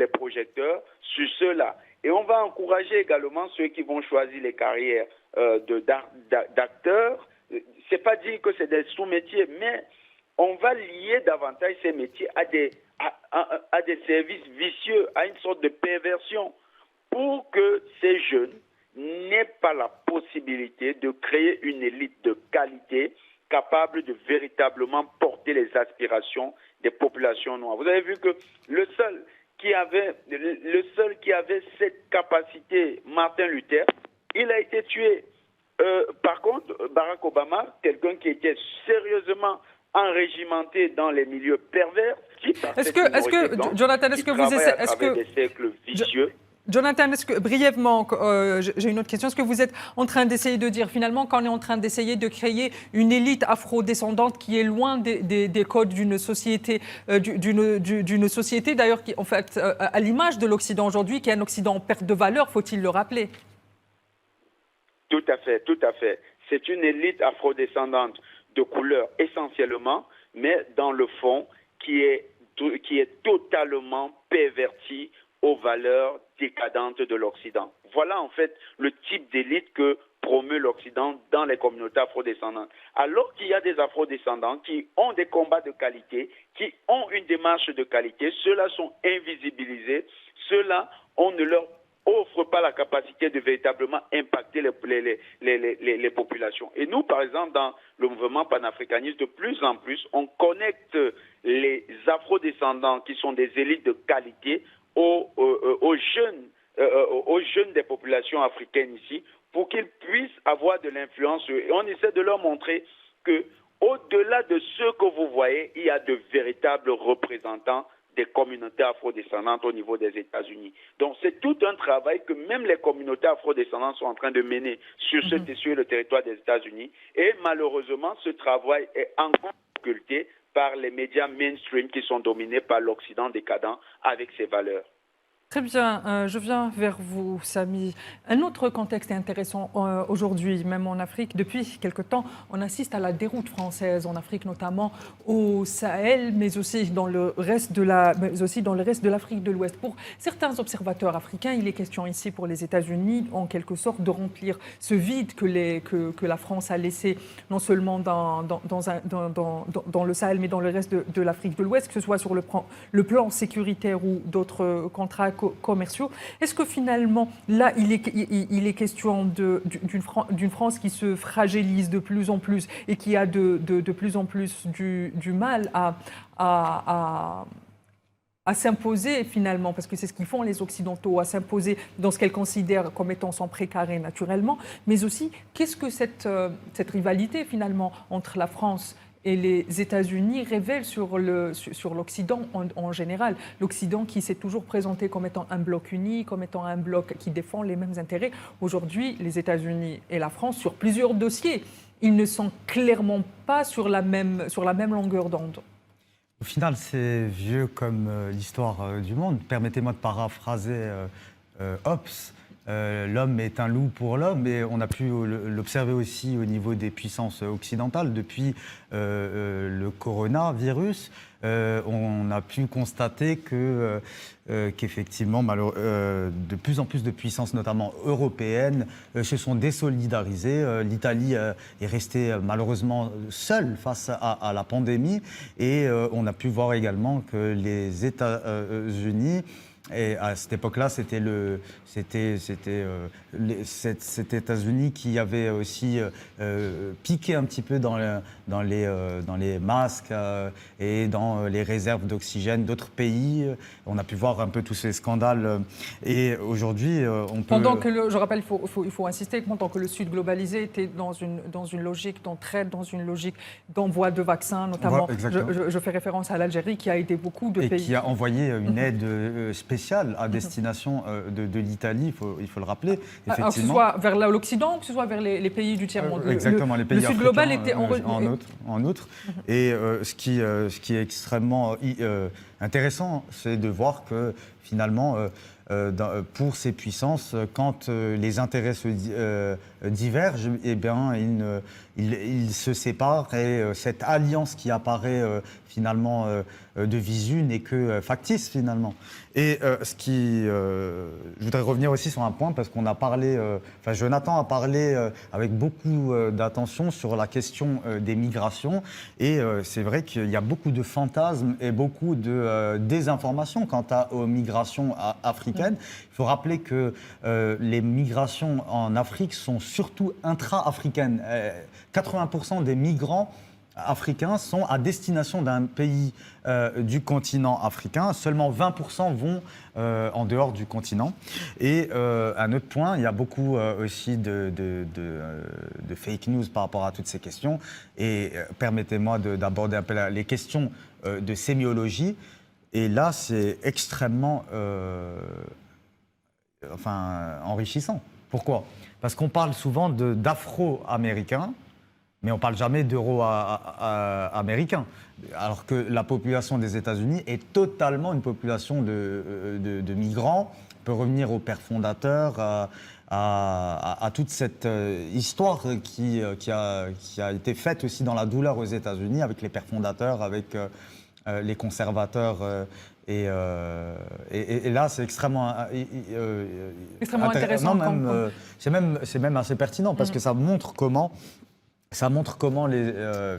projecteurs sur ceux-là. Et on va encourager également ceux qui vont choisir les carrières d'acteurs. C'est pas dire que c'est des sous-métiers, mais on va lier davantage ces métiers à des services vicieux, à une sorte de perversion, pour que ces jeunes n'aient pas la possibilité de créer une élite de qualité capable de véritablement porter les aspirations des populations noires. Vous avez vu que le seul qui avait cette capacité, Martin Luther, il a été tué. Par contre, Barack Obama, quelqu'un qui était sérieusement enrégimenté dans les milieux pervers, Jonathan, est-ce que vous êtes des cercles vicieux. Jonathan, brièvement, j'ai une autre question. Est-ce que vous êtes en train d'essayer de dire, finalement, qu'on est en train d'essayer de créer une élite afro-descendante qui est loin des codes d'une société, d'ailleurs, qui, en fait, à l'image de l'Occident aujourd'hui, qui est un Occident en perte de valeur, faut-il le rappeler? Tout à fait, tout à fait. C'est une élite afro-descendante de couleur essentiellement, mais dans le fond, qui est totalement pervertie aux valeurs décadentes de l'Occident. Voilà en fait le type d'élite que promeut l'Occident dans les communautés afrodescendantes. Alors qu'il y a des afrodescendants qui ont des combats de qualité, qui ont une démarche de qualité, ceux-là sont invisibilisés, ceux-là, on ne leur offre pas la capacité de véritablement impacter les populations. Et nous, par exemple, dans le mouvement panafricaniste, de plus en plus, on connecte les afrodescendants qui sont des élites de qualité aux jeunes des populations africaines ici, pour qu'ils puissent avoir de l'influence. Et on essaie de leur montrer que, au-delà de ce que vous voyez, il y a de véritables représentants des communautés afrodescendantes au niveau des États-Unis. Donc c'est tout un travail que même les communautés afrodescendantes sont en train de mener sur le territoire des États-Unis. Et malheureusement, ce travail est encore occulté par les médias mainstream qui sont dominés par l'Occident décadent avec ses valeurs. Très bien, je viens vers vous, Samy. Un autre contexte est intéressant aujourd'hui, même en Afrique. Depuis quelque temps, on assiste à la déroute française en Afrique, notamment au Sahel, mais aussi dans le reste de l'Afrique de l'Ouest. Pour certains observateurs africains, il est question ici pour les États-Unis, en quelque sorte, de remplir ce vide que la France a laissé, non seulement dans le Sahel, mais dans le reste de l'Afrique de l'Ouest, que ce soit sur le plan sécuritaire ou d'autres contrats commerciaux. Est-ce que finalement, là, il est question d'une France qui se fragilise de plus en plus et qui a de plus en plus du mal à s'imposer finalement, parce que c'est ce qu'ils font les Occidentaux, à s'imposer dans ce qu'elles considèrent comme étant son précaré naturellement, mais aussi qu'est-ce que cette rivalité finalement entre la France et les États-Unis révèlent sur l'Occident en général. L'Occident qui s'est toujours présenté comme étant un bloc uni, comme étant un bloc qui défend les mêmes intérêts. Aujourd'hui, les États-Unis et la France, sur plusieurs dossiers, ils ne sont clairement pas sur la même longueur d'onde. Au final, c'est vieux comme l'histoire du monde. Permettez-moi de paraphraser Hobbes. L'homme est un loup pour l'homme, et on a pu l'observer aussi au niveau des puissances occidentales. Depuis le coronavirus, on a pu constater qu'effectivement, de plus en plus de puissances, notamment européennes, se sont désolidarisées. L'Italie est restée malheureusement seule face à la pandémie, et on a pu voir également que les États-Unis, et à cette époque-là, c'était cet États-Unis qui avait aussi piqué un petit peu dans les masques et dans les réserves d'oxygène d'autres pays. On a pu voir un peu tous ces scandales. Et aujourd'hui, on peut... Pendant que je rappelle, il faut insister, pendant que le Sud globalisé était dans une logique d'entraide, dans une logique d'envoi de vaccins, notamment. Je fais référence à l'Algérie qui a aidé beaucoup de pays. Et qui a envoyé une aide spéciale à destination de l'Italie, il faut le rappeler. Alors, que ce soit vers l'Occident, que ce soit vers les pays du tiers-monde. Exactement, les pays le Sud global était en outre. Et ce qui est extrêmement intéressant, c'est de voir que finalement, pour ces puissances, quand les intérêts se divergent, eh bien, ils se séparent, et cette alliance qui apparaît finalement de visu n'est que factice finalement. Et je voudrais revenir aussi sur un point, parce qu'on a parlé, Jonathan a parlé avec beaucoup d'attention sur la question des migrations, et c'est vrai qu'il y a beaucoup de fantasmes et beaucoup de désinformation quant aux migrations africaines. Il faut rappeler que les migrations en Afrique sont surtout intra-africaines. 80% des migrants africains sont à destination d'un pays du continent africain. Seulement 20% vont en dehors du continent. Et un autre point, il y a beaucoup aussi de fake news par rapport à toutes ces questions. Et permettez-moi d'aborder un peu les questions de sémiologie. Et là, c'est extrêmement enrichissant. Pourquoi ? Parce qu'on parle souvent d'Afro-Américains, mais on ne parle jamais d'Euro-Américains. Alors que la population des États-Unis est totalement une population de migrants. On peut revenir aux pères fondateurs, à toute cette histoire qui a été faite aussi dans la douleur aux États-Unis, avec les pères fondateurs, avec les conservateurs. Et là, c'est extrêmement intéressant. C'est même assez pertinent, parce que ça montre comment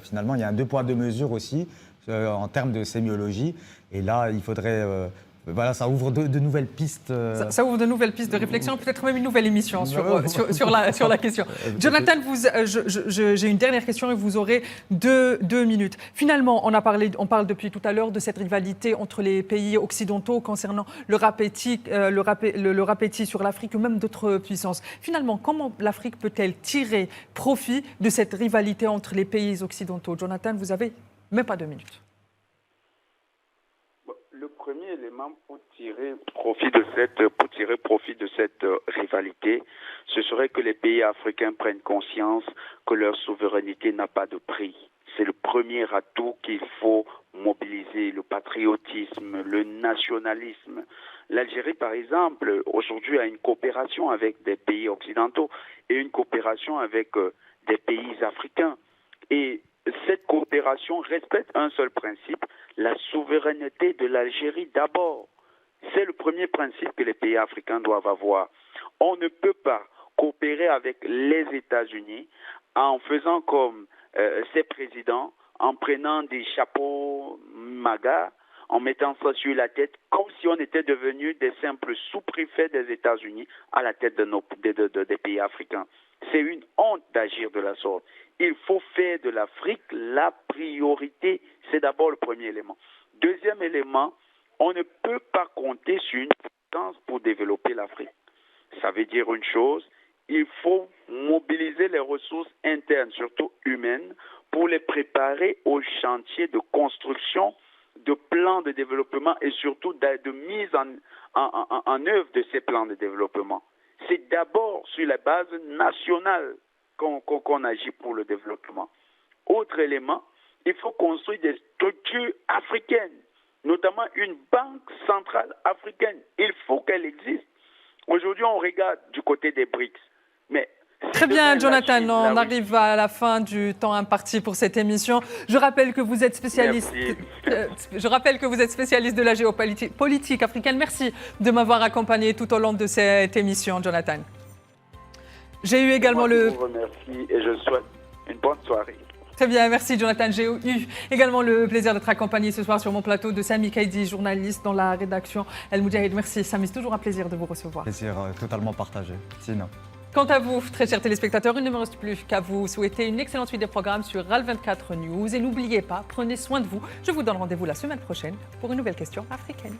finalement, il y a un 2 poids 2 mesures aussi en termes de sémiologie. Et là, il faudrait... ça ouvre de nouvelles pistes. Ça ouvre de nouvelles pistes de réflexion, peut-être même une nouvelle émission sur la question. Jonathan, j'ai une dernière question et vous aurez deux minutes. Finalement, on parle depuis tout à l'heure de cette rivalité entre les pays occidentaux concernant le appétit sur l'Afrique ou même d'autres puissances. Finalement, comment l'Afrique peut-elle tirer profit de cette rivalité entre les pays occidentaux ? Jonathan, vous avez même pas 2 minutes. Le premier élément pour tirer profit de cette rivalité, ce serait que les pays africains prennent conscience que leur souveraineté n'a pas de prix. c'est le premier atout qu'il faut mobiliser, le patriotisme, le nationalisme. L'Algérie, par exemple, aujourd'hui a une coopération avec des pays occidentaux et une coopération avec des pays africains. Et cette coopération respecte un seul principe, la souveraineté de l'Algérie d'abord. C'est le premier principe que les pays africains doivent avoir. On ne peut pas coopérer avec les États-Unis en faisant comme ces présidents, en prenant des chapeaux MAGA, en mettant ça sur la tête, comme si on était devenus des simples sous-préfets des États-Unis à la tête des pays africains. C'est une honte d'agir de la sorte. Il faut faire de l'Afrique la priorité. C'est d'abord le premier élément. Deuxième élément, on ne peut pas compter sur une puissance pour développer l'Afrique. Ça veut dire une chose, il faut mobiliser les ressources internes, surtout humaines, pour les préparer au chantier de construction, de plans de développement et surtout de mise en œuvre de ces plans de développement. C'est d'abord sur la base nationale qu'on agit pour le développement. Autre élément, il faut construire des structures africaines, notamment une banque centrale africaine. Il faut qu'elle existe. Aujourd'hui, on regarde du côté des BRICS. Mais très bien, Jonathan, on arrive à la fin du temps imparti pour cette émission. Je rappelle que vous êtes spécialiste, de la géopolitique africaine. Merci de m'avoir accompagné tout au long de cette émission, Jonathan. J'ai eu également Je vous remercie et je souhaite une bonne soirée. Très bien, merci Jonathan. J'ai eu également le plaisir d'être accompagné ce soir sur mon plateau de Sami Kaidi, journaliste dans la rédaction El Moudjahid. Merci Sami, c'est toujours un plaisir de vous recevoir. Plaisir totalement partagé. Sinon. Quant à vous, très chers téléspectateurs, il ne me reste plus qu'à vous souhaiter une excellente suite des programmes sur RAL24 News. Et n'oubliez pas, prenez soin de vous. Je vous donne rendez-vous la semaine prochaine pour une nouvelle question africaine.